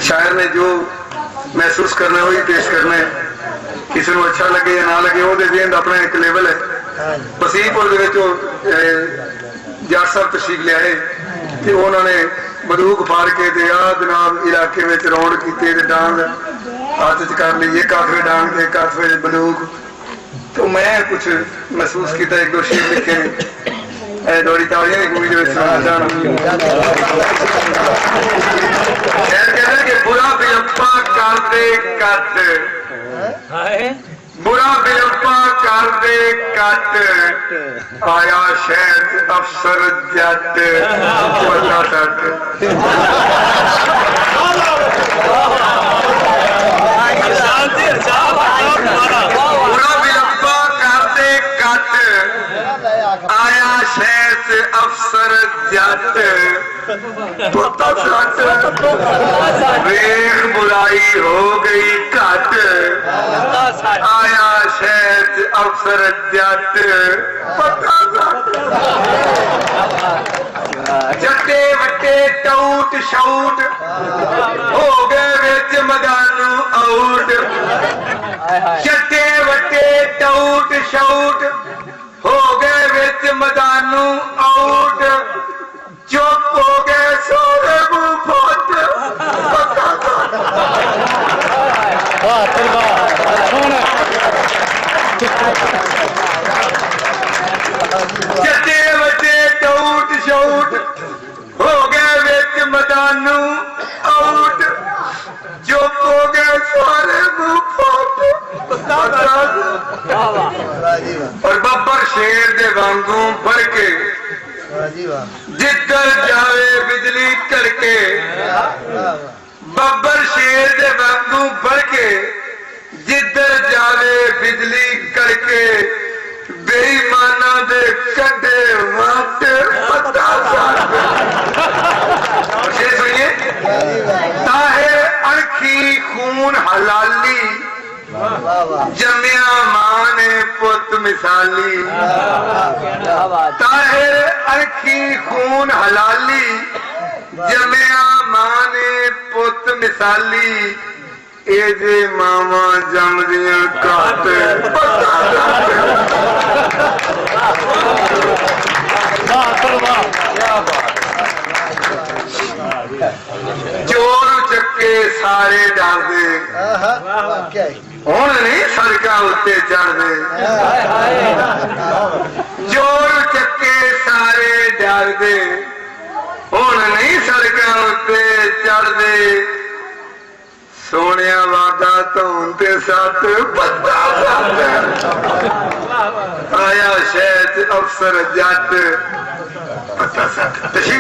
शायर ने जो महसूस करना है वही पेश करना है। किसी को अच्छा लगे या ना लगे वो देन अपना एक लेवल है। वसीपुर जट साहब तशरीफ लियाए तो उन्होंने बंदूक फाड़ के जनाब इलाके में रौंड की डांग हाथ च कर ली, एक हाथ में डांग एक हाथ में बंदूक। तो मैं कुछ महसूस किया, एक दो शेर लिखे थोड़ी तालियां की गूंज कहते कि बुरा बिलप्पा कर दे कट, बुरा बिलप्पा कर दे कट, आया शहर अफसर जट बल्ला तट। बुरा बिलप्पा कर दे कट, आया शहर अफसर जट वेख बुराई हो गई घट, आया शहर अफसर जट जट्टे वट्टे टूट शूट हो गए विच मैदानू आउट, जट्टे वट्टे टूट शूट हो गए विच मैदानू आउट, चुप हो गए सोरे मुफत जट्टे वट्टे टूट शूट हो गए विच मैदानू आउट, चुप हो गए सोरे मुफत। और बब्बर शेर दे वांगू फड़ के जिधर जावे बिजली करके, बब्बर शेर दे वांगू फड़ के जिधर जावे बिजली करके, बेईमाना दे कटे मत पता शेर सुनिए। ताहे अणखी खून हलाली, जमिया मां ने पुत मिसाली, ताहिर अखी खून हलाली, जमिया मां ने पुत मिसाली, ए जे मामा जमदियां काट चोर चक्के सारे डरदे हुण नहीं सड़कां उत्ते चढ़दे, चोर चक्के सारे डरदे हुण नहीं सड़कां उत्ते चढ़दे, सोनिया वादा धौन ते सट पत्ता आया शहर अफसर जट पत्ता सट।